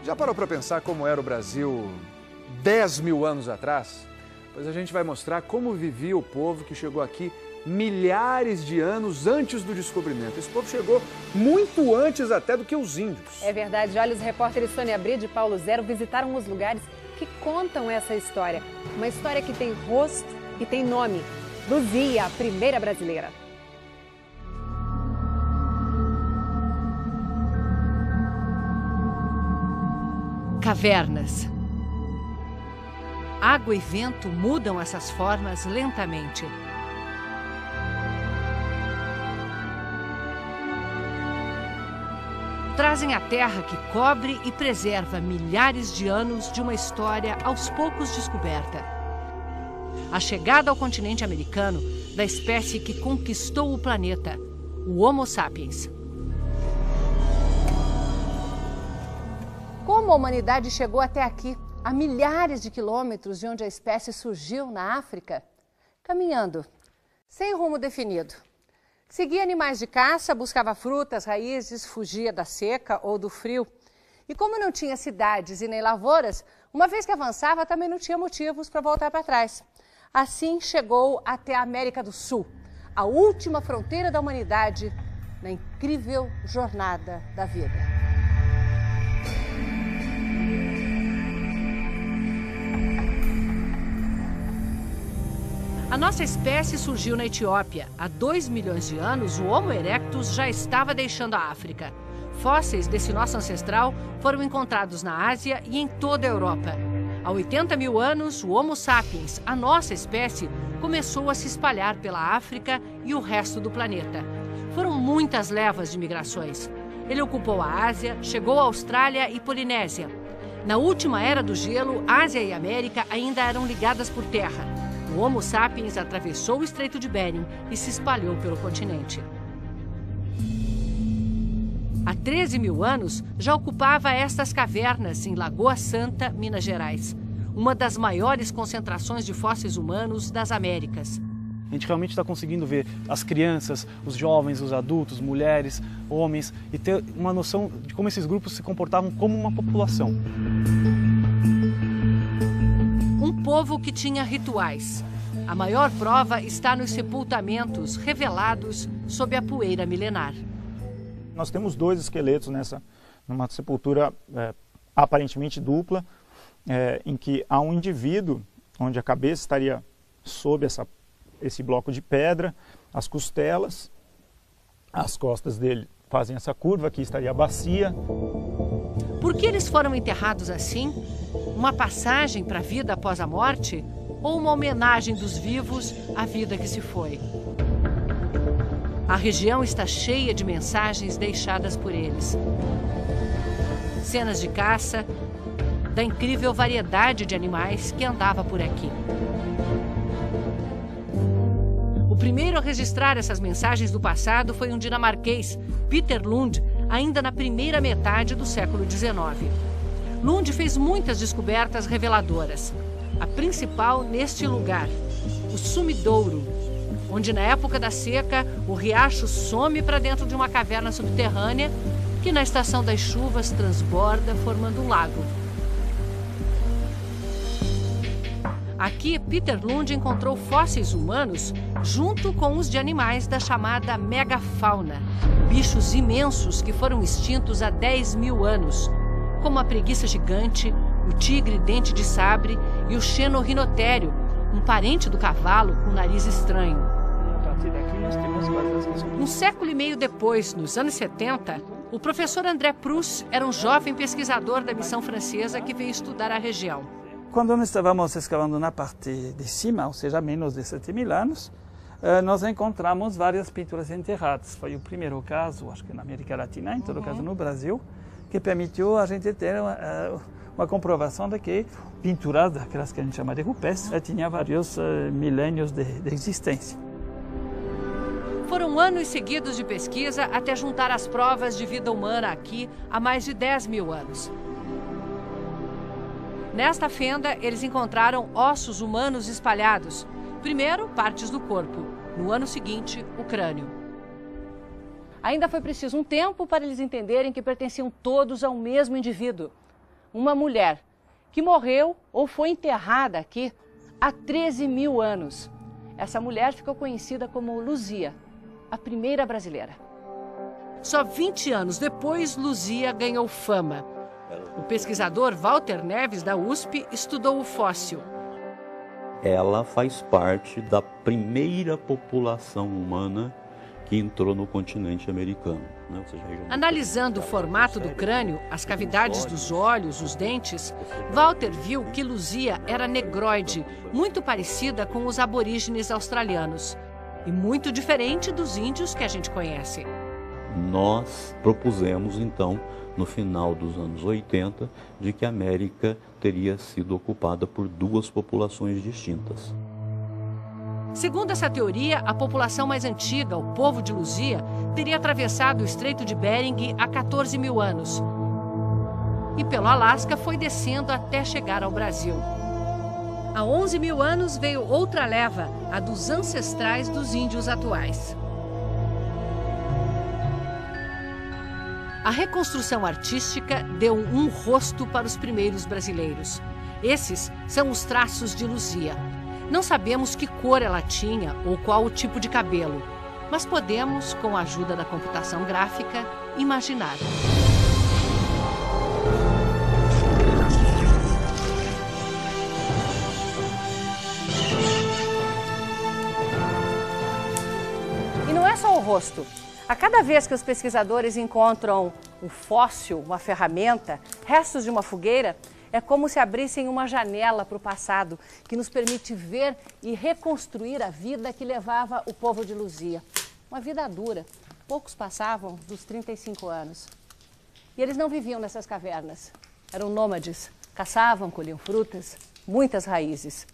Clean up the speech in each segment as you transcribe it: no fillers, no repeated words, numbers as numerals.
Já parou para pensar como era o Brasil 10 mil anos atrás? Pois a gente vai mostrar como vivia o povo que chegou aqui milhares de anos antes do descobrimento. Esse povo chegou muito antes até do que os índios. É verdade. Olha, os repórteres Sônia Bride e Paulo Zero visitaram os lugares que contam essa história. Uma história que tem rosto e tem nome. Luzia, a primeira brasileira. Cavernas. Água e vento mudam essas formas lentamente. Trazem a terra que cobre e preserva milhares de anos de uma história aos poucos descoberta. A chegada ao continente americano da espécie que conquistou o planeta, o Homo sapiens. Como a humanidade chegou até aqui, a milhares de quilômetros de onde a espécie surgiu na África? Caminhando, sem rumo definido. Seguia animais de caça, buscava frutas, raízes, fugia da seca ou do frio. E como não tinha cidades e nem lavouras, uma vez que avançava, também não tinha motivos para voltar para trás. Assim chegou até a América do Sul, a última fronteira da humanidade na incrível jornada da vida. A nossa espécie surgiu na Etiópia. Há 2 milhões de anos, o Homo erectus já estava deixando a África. Fósseis desse nosso ancestral foram encontrados na Ásia e em toda a Europa. Há 80 mil anos, o Homo sapiens, a nossa espécie, começou a se espalhar pela África e o resto do planeta. Foram muitas levas de migrações. Ele ocupou a Ásia, chegou à Austrália e Polinésia. Na última era do gelo, Ásia e América ainda eram ligadas por terra. O Homo sapiens atravessou o Estreito de Bering e se espalhou pelo continente. Há 13 mil anos, já ocupava estas cavernas em Lagoa Santa, Minas Gerais, uma das maiores concentrações de fósseis humanos das Américas. A gente realmente está conseguindo ver as crianças, os jovens, os adultos, mulheres, homens, e ter uma noção de como esses grupos se comportavam como uma população. Um povo que tinha rituais. A maior prova está nos sepultamentos revelados sob a poeira milenar. Nós temos 2 esqueletos numa sepultura aparentemente dupla, em que há um indivíduo onde a cabeça estaria sob esse bloco de pedra, as costelas, as costas dele fazem essa curva, aqui estaria a bacia. Por que eles foram enterrados assim? Uma passagem para a vida após a morte? Ou uma homenagem dos vivos à vida que se foi? A região está cheia de mensagens deixadas por eles. Cenas de caça, da incrível variedade de animais que andava por aqui. O primeiro a registrar essas mensagens do passado foi um dinamarquês, Peter Lund, ainda na primeira metade do século XIX. Lund fez muitas descobertas reveladoras. A principal neste lugar, o Sumidouro, onde na época da seca o riacho some para dentro de uma caverna subterrânea que na estação das chuvas transborda formando um lago. Aqui, Peter Lund encontrou fósseis humanos junto com os de animais da chamada megafauna, bichos imensos que foram extintos há 10 mil anos, como a preguiça gigante, o tigre dente de sabre e o xenorrinotério, um parente do cavalo com nariz estranho. Um século e meio depois, nos anos 70, o professor André Proust era um jovem pesquisador da missão francesa que veio estudar a região. Quando nós estávamos escavando na parte de cima, ou seja, menos de 7 mil anos, nós encontramos várias pinturas enterradas. Foi o primeiro caso, acho que na América Latina, em todo caso no Brasil, que permitiu a gente ter uma comprovação de que pinturas, daquelas que a gente chama de rupestres, tinha vários milênios de existência. Foram anos seguidos de pesquisa até juntar as provas de vida humana aqui há mais de 10 mil anos. Nesta fenda, eles encontraram ossos humanos espalhados. Primeiro, partes do corpo. No ano seguinte, o crânio. Ainda foi preciso um tempo para eles entenderem que pertenciam todos ao mesmo indivíduo. uma mulher que morreu ou foi enterrada aqui há 13 mil anos. Essa mulher ficou conhecida como Luzia, a primeira brasileira. Só 20 anos depois, Luzia ganhou fama. O pesquisador Walter Neves, da USP, estudou o fóssil. Ela faz parte da primeira população humana que entrou no continente americano. Né? Ou seja, analisando o formato do crânio, as cavidades dos olhos, os dentes, Walter viu que Luzia era negroide, muito parecida com os aborígenes australianos e muito diferente dos índios que a gente conhece. Nós propusemos, então, no final dos anos 80, de que a América teria sido ocupada por duas populações distintas. Segundo essa teoria, a população mais antiga, o povo de Luzia, teria atravessado o Estreito de Bering há 14 mil anos. E pelo Alasca foi descendo até chegar ao Brasil. Há 11 mil anos veio outra leva, a dos ancestrais dos índios atuais. A reconstrução artística deu um rosto para os primeiros brasileiros. Esses são os traços de Luzia. Não sabemos que cor ela tinha ou qual o tipo de cabelo, mas podemos, com a ajuda da computação gráfica, imaginar. E não é só o rosto. A cada vez que os pesquisadores encontram um fóssil, uma ferramenta, restos de uma fogueira, é como se abrissem uma janela para o passado, que nos permite ver e reconstruir a vida que levava o povo de Luzia. Uma vida dura. Poucos passavam dos 35 anos. E eles não viviam nessas cavernas. Eram nômades. Caçavam, colhiam frutas, muitas raízes.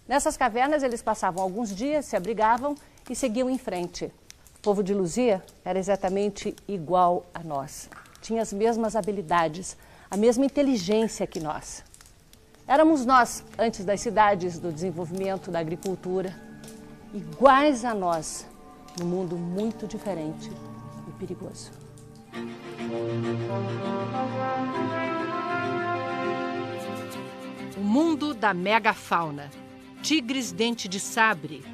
Nessas cavernas eles passavam alguns dias, se abrigavam e seguiam em frente. O povo de Luzia era exatamente igual a nós. Tinha as mesmas habilidades, a mesma inteligência que nós. Éramos nós, antes das cidades, do desenvolvimento, da agricultura, iguais a nós, num mundo muito diferente e perigoso. O mundo da megafauna. Tigres dente de sabre.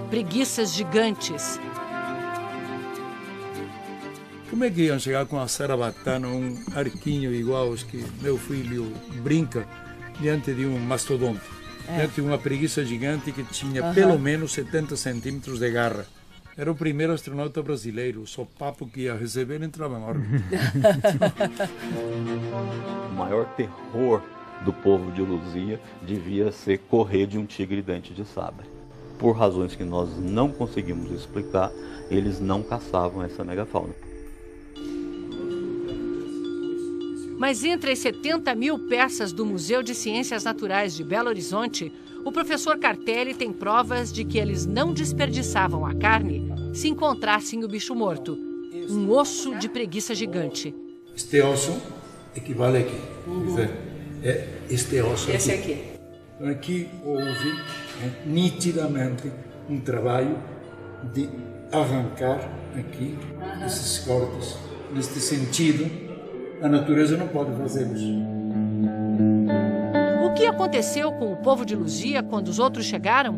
Preguiças gigantes. Como é que iam chegar com a sarabatana, um arquinho igual aos que meu filho brinca, diante de um mastodonte? Diante de uma preguiça gigante que tinha pelo menos 70 centímetros de garra. Era o primeiro astronauta brasileiro, só papo que ia receber entrava em órbita. O maior terror do povo de Luzia devia ser correr de um tigre dente de sabre. Por razões que nós não conseguimos explicar, eles não caçavam essa megafauna. Mas entre as 70 mil peças do Museu de Ciências Naturais de Belo Horizonte, o professor Cartelli tem provas de que eles não desperdiçavam a carne se encontrassem o bicho morto, um osso de preguiça gigante. Este osso equivale aqui. É este osso Esse aqui. Então aqui houve nitidamente um trabalho de arrancar aqui esses cortes. Neste sentido, a natureza não pode fazer isso. O que aconteceu com o povo de Luzia quando os outros chegaram?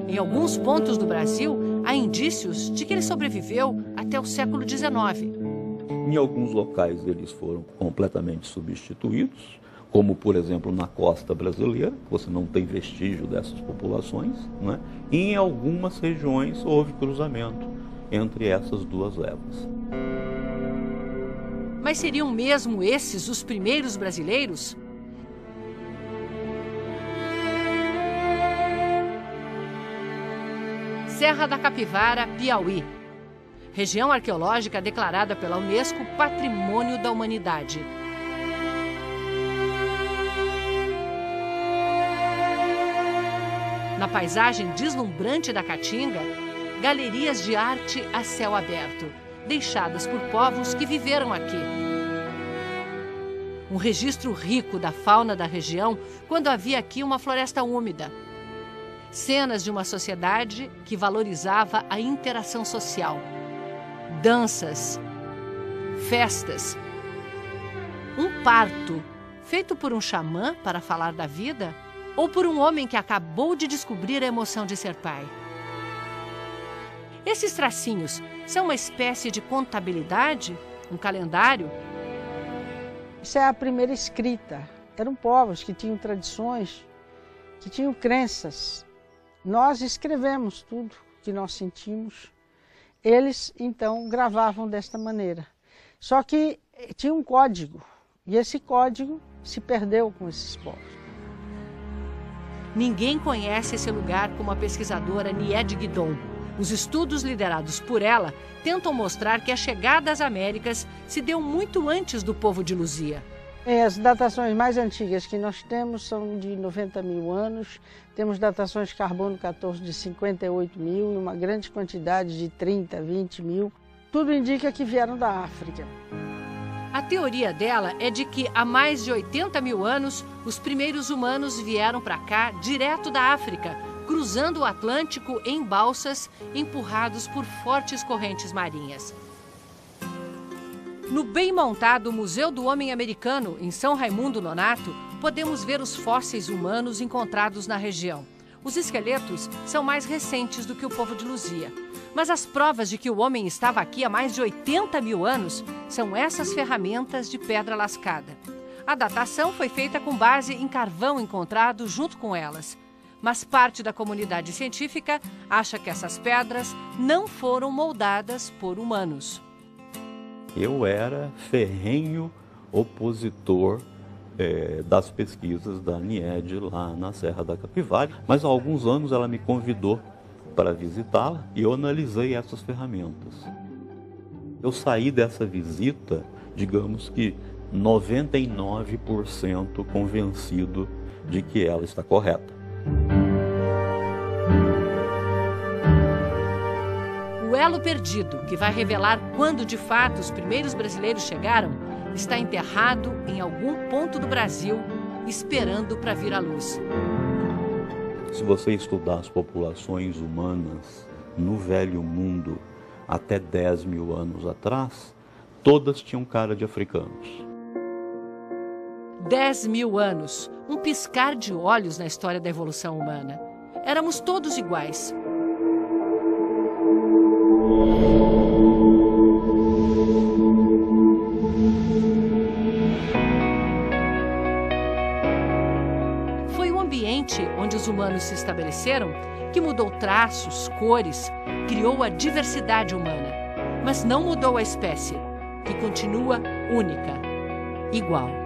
Em alguns pontos do Brasil, há indícios de que ele sobreviveu até o século XIX. Em alguns locais eles foram completamente substituídos, como por exemplo na costa brasileira, você não tem vestígio dessas populações, né? E em algumas regiões houve cruzamento entre essas duas levas. Mas seriam mesmo esses os primeiros brasileiros? Serra da Capivara, Piauí. Região arqueológica declarada pela Unesco Patrimônio da Humanidade. Na paisagem deslumbrante da Caatinga, galerias de arte a céu aberto, deixadas por povos que viveram aqui. Um registro rico da fauna da região quando havia aqui uma floresta úmida. Cenas de uma sociedade que valorizava a interação social. Danças, festas, Um parto feito por um xamã para falar da vida ou por um homem que acabou de descobrir a emoção de ser pai? Esses tracinhos são uma espécie de contabilidade? Um calendário? Isso é a primeira escrita. Eram povos que tinham tradições, que tinham crenças. Nós escrevemos tudo que nós sentimos. Eles, então, gravavam desta maneira. Só que tinha um código, e esse código se perdeu com esses povos. Ninguém conhece esse lugar como a pesquisadora Nied Guidon. Os estudos liderados por ela tentam mostrar que a chegada às Américas se deu muito antes do povo de Luzia. As datações mais antigas que nós temos são de 90 mil anos, temos datações de carbono 14 de 58 mil e uma grande quantidade de 30, 20 mil. Tudo indica que vieram da África. A teoria dela é de que há mais de 80 mil anos, os primeiros humanos vieram para cá direto da África, cruzando o Atlântico em balsas, empurrados por fortes correntes marinhas. No bem montado Museu do Homem Americano, em São Raimundo Nonato, podemos ver os fósseis humanos encontrados na região. Os esqueletos são mais recentes do que o povo de Luzia. Mas as provas de que o homem estava aqui há mais de 80 mil anos são essas ferramentas de pedra lascada. A datação foi feita com base em carvão encontrado junto com elas. Mas parte da comunidade científica acha que essas pedras não foram moldadas por humanos. Eu era ferrenho opositor das pesquisas da Nied lá na Serra da Capivara, mas há alguns anos ela me convidou para visitá-la e eu analisei essas ferramentas. Eu saí dessa visita, digamos que 99% convencido de que ela está correta. O elo perdido, que vai revelar quando de fato os primeiros brasileiros chegaram, está enterrado em algum ponto do Brasil, esperando para vir à luz. Se você estudar as populações humanas no Velho Mundo até 10 mil anos atrás, todas tinham cara de africanos. 10 mil anos, um piscar de olhos na história da evolução humana. Éramos todos iguais. Foi o ambiente onde os humanos se estabeleceram que mudou traços, cores, criou a diversidade humana, mas não mudou a espécie, que continua única, igual.